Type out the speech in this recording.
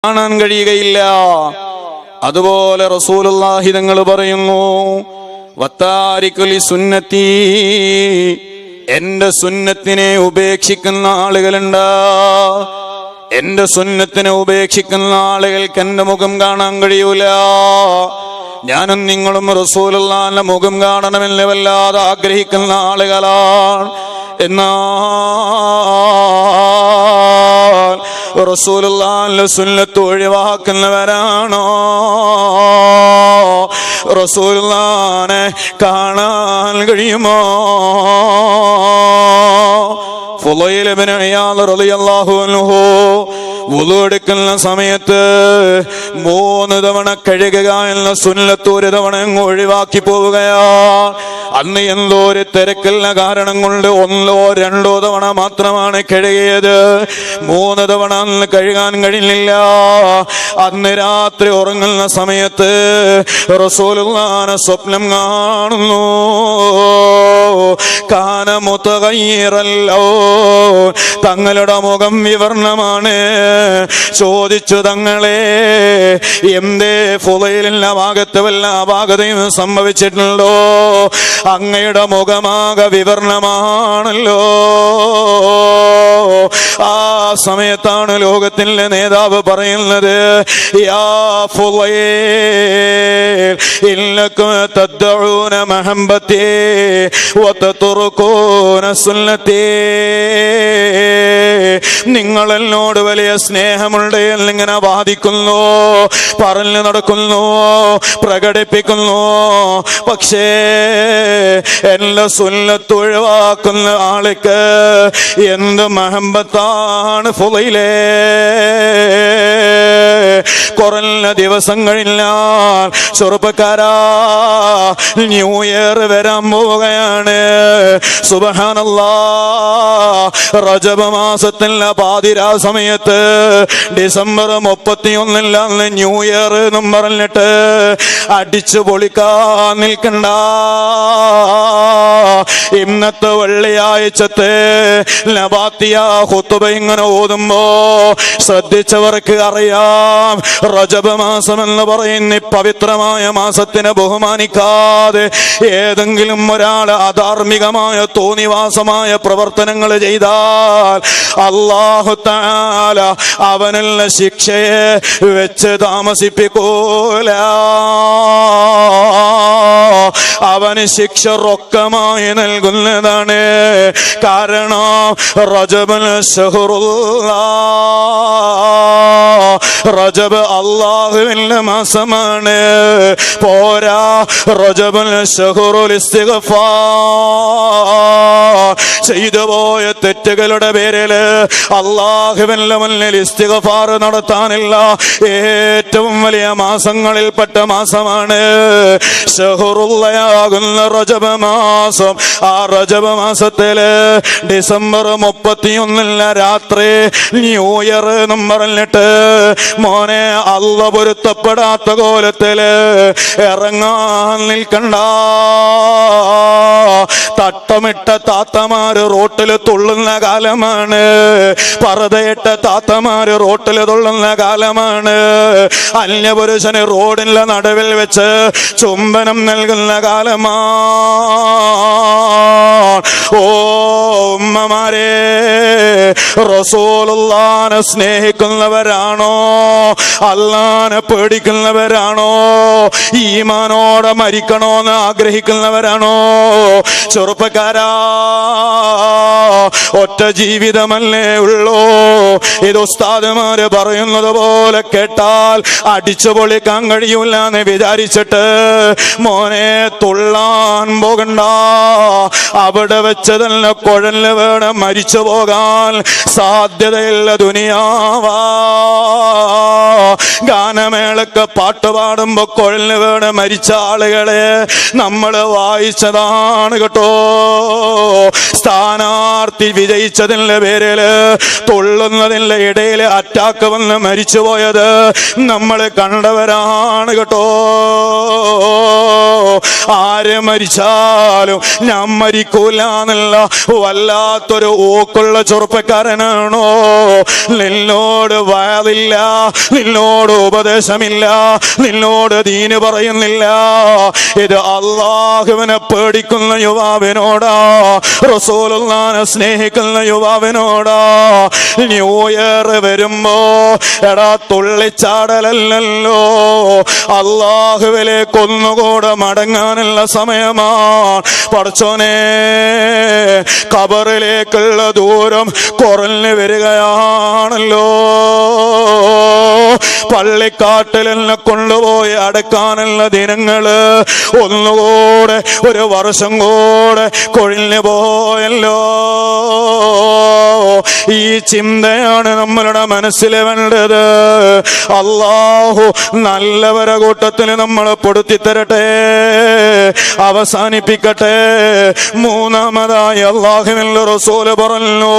കാണാൻ കഴിയുകയില്ല. അതുപോലെ റസൂലുള്ളാഹി തങ്ങൾ പറയുന്നു, വത്താരികുൽ സുന്നത്തി, എന്റെ സുന്നത്തിനെ ഉപേക്ഷിക്കുന്ന ആളുകളുണ്ട്. എന്റെ സുന്നത്തിനെ ഉപേക്ഷിക്കുന്ന ആളുകൾക്ക് എന്റെ മുഖം കാണാൻ കഴിയൂല. ഞാനും നിങ്ങളും റസൂലുള്ളാഹിന്റെ മുഖം കാണണമെന്ന് വല്ലാതെ ആഗ്രഹിക്കുന്ന ആളുകളാണ്. എന്നാൽ റസൂലുള്ളാഹിന്റെ സുന്നത്ത് ഒഴിവാക്കുന്നവരാണോ? റസൂലുള്ളാഹിനെ കാണാൻ കഴിയുമോ? ഫുളൈൽ ഇബ്നു ഇയാദ് റളിയല്ലാഹു അൻഹു വുളു എടുക്കുന്ന സമയത്ത് 3 തവണ കഴുകുക എന്ന സുന്നത്ത് ഒരു തവണ ഒഴിവാക്കി പോവുകയാ. അന്ന് എന്തോ ഒരു തിരക്കുള്ള കാരണം കൊണ്ട് 1-2 തവണ മാത്രമാണ് കഴുകിയത്. 3 തവണ അന്ന് കഴുകാൻ കഴിഞ്ഞില്ല. അന്ന് രാത്രി ഉറങ്ങുന്ന സമയത്ത് റസൂലുള്ളാഹിനെ സ്വപ്നം കാണുന്നു. കാന മുതഗയ്യിറല്ലോ, തങ്ങളുടെ മുഖം വിവർണമാണ്. ചോദിച്ചു, തങ്ങളെ എന്തേ ഫുളൈലിന്റെ ഭാഗത്ത് വല്ല അപാകതയും സംഭവിച്ചിട്ടുണ്ടോ? അങ്ങയുടെ മുഖമാകെ വിവർണമാണല്ലോ. ആ സമയത്താണ് ലോകത്തിന്റെ നേതാവ് പറയുന്നത്, യാ ഫുളൈൽ ഇന്നകും തദ്ഉന മഹബ്ബതി വതതുറുകൂന സുന്നതി, നിങ്ങൾ എന്നോട് വലിയ സ്നേഹമുണ്ട് എന്നിങ്ങനെ വാദിക്കുന്നു, പറഞ്ഞു നടക്കുന്നു, പ്രകടിപ്പിക്കുന്നു. പക്ഷേ എന്റെ സുന്നത്ത് ഒഴിവാക്കുന്ന ആൾക്ക് എന്ത് മഹബത്താണ് ഫുളൈലേ. കുറഞ്ഞ ദിവസം കഴിഞ്ഞാൽ ചെറുപ്പക്കാരാ, ന്യൂ ഇയർ വരാൻ പോവുകയാണ്. സുബ്ഹാനല്ലാഹ്, റജബ് മാസത്തിലെ പാതിരാ സമയത്ത് ഡിസംബർ 31 ന്യൂ ഇയർ എന്നും പറഞ്ഞിട്ട് അടിച്ചു പൊളിക്കാൻ നിൽക്കണ്ട. ഇന്നത്തെ വെള്ളിയാഴ്ചത്തെ നബാത്തിയ ഖുതുബ ഇങ്ങനെ ഓതുമ്പോ ശ്രദ്ധിച്ചവർക്ക് അറിയാം, റജബ് മാസം എന്ന് പറയുന്ന പവിത്രമായ മാസത്തിനെ ബഹുമാനിക്കാതെ ഏതെങ്കിലും ഒരാൾ അധാർമികമായ തോന്നിവാസമായ പ്രവർത്തനങ്ങൾ ചെയ്താൽ അല്ലാഹു തആല അവനുള്ള ശിക്ഷയെ വെച്ച് താമസിപ്പിക്കൂല. അവന് ശിക്ഷ റൊക്കമായി നൽകുന്നതാണ്. കാരണം റജബുൽ ശഹ്റുല്ലാഹ്, റജബ് അല്ലാഹുവിന്റെ മാസമാണ്. പോരാ, റജബുൽ ശഹ്റുൽ ഇസ്തിഗ്ഫാർ, ചെയ്തു പോയ തെറ്റുകളുടെ പേരില് അല്ലാഹുവിന്റെ മുന്നിൽ ഇസ്തിഗ്ഫാർ നടത്താനില്ല ഏറ്റവും വലിയ മാസങ്ങളിൽപ്പെട്ട മാസമാണ് ശഹ്റുല്ലാഹുന്ന റജബ് മാസം. ആ റജബ് മാസത്തില് ഡിസംബർ 31 രാത്രി ന്യൂ ഇയർ എന്നും പറഞ്ഞിട്ട് മോനെ അല്ല പൊരുത്തപ്പെടാത്ത കോലത്തില് ഇറങ്ങാൻ നിൽക്കണ്ട. തട്ടമിട്ട താത്തമാര് റോട്ടില് തുള്ളുന്ന കാലമാണ്. പർദ്ദയിട്ട താത്തമാര് റോട്ടില് തുള്ളുന്ന കാലമാണ്. അന്യപുരുഷന് റോഡിന്റെ നടുവിൽ വെച്ച് ചുംബനം നൽകുന്ന കാലമാണ്. ഓ ഉമ്മമാരെ, റസൂലുള്ളാഹിനെ സ്നേഹിക്കുന്നവരാണോ? അല്ലാഹനെ പേടിക്കുന്നവരാണോ? ഈമാനോടെ മരിക്കണോന്ന് ആഗ്രഹിക്കുന്നവരാണോ? ചെറുപ്പക്കാരാ, ഒറ്റ ജീവിതമല്ലേ ഉള്ളൂ. ഇത് ഉസ്താദുമാര് പറയുന്നത് പോലെ കേട്ടാൽ അടിച്ചു പൊളിക്കാൻ കഴിയൂല എന്ന് വിചാരിച്ചിട്ട് മോനെ തുള്ളാൻ പോകണ്ട. അവിടെ വെച്ച് തന്നെ കുഴല് വേണം മരിച്ചു പോകാൻ സാധ്യതയുള്ള ദുനിയാവാ. ഗാനമേളക്ക് പാട്ട് പാടുമ്പോ കുഴല് വേണം മരിച്ച ആളുകളെ നമ്മൾ വായിച്ചതാണ് കേട്ടോ. സ്ഥാനാർത്ഥി വിജയിച്ചതിന്റെ പേരില് തുള്ളുന്നതിന്റെ ഇടയിൽ അറ്റാക്ക് വന്ന് മരിച്ചുപോയത് നമ്മൾ കണ്ടവരാണ് കേട്ടോ. ആര് മരിച്ചാലും ഞാൻ മരിക്കൂല എന്നുള്ള വല്ലാത്തൊരു ഊക്കുള്ള ചെറുപ്പക്കാരനാണോ? നിന്നോട് വയലില്ല, നിന്നോട് ഉപദേശമില്ല, നിന്നോട് ദീന് പറയുന്നില്ല. ഇത് അള്ളാഹുവിനെ പേടിക്കുന്ന യുവാവിനോടാ, റസൂലുള്ളാഹിനെ സ്നേഹിക്കുന്ന യുവാവിനോടാ. ന്യൂ ഇയർ വരുമ്പോ എടാ തുള്ളിച്ചാടലല്ലോ, അള്ളാഹുവിലേക്ക് ഒന്നുകൂടെ മടങ്ങാനുള്ള സമയമാണ്. പടച്ചോനെ, ഖബറിലേക്കുള്ള ദൂരം കുറഞ്ഞു വരികയാണല്ലോ. പള്ളിക്കാട്ടിലെന്നെ കൊണ്ടുപോയി അടക്കാനുള്ള ദിനങ്ങള് ഒന്നുകൂടെ ഒരു വർഷം കൂടെ കൊഴിഞ്ഞു പോയല്ലോ. ഈ ചിന്തയാണ് നമ്മളുടെ മനസ്സിൽ വേണ്ടത്. അല്ലാഹു നല്ലവരെ കൂട്ടത്തിൽ നമ്മൾ പെടുത്തി തരട്ടെ. അവസാനിപ്പിക്കട്ടെ. മൂന്നാമതായി അല്ലാഹുവിന്റെ റസൂൽ പറഞ്ഞു,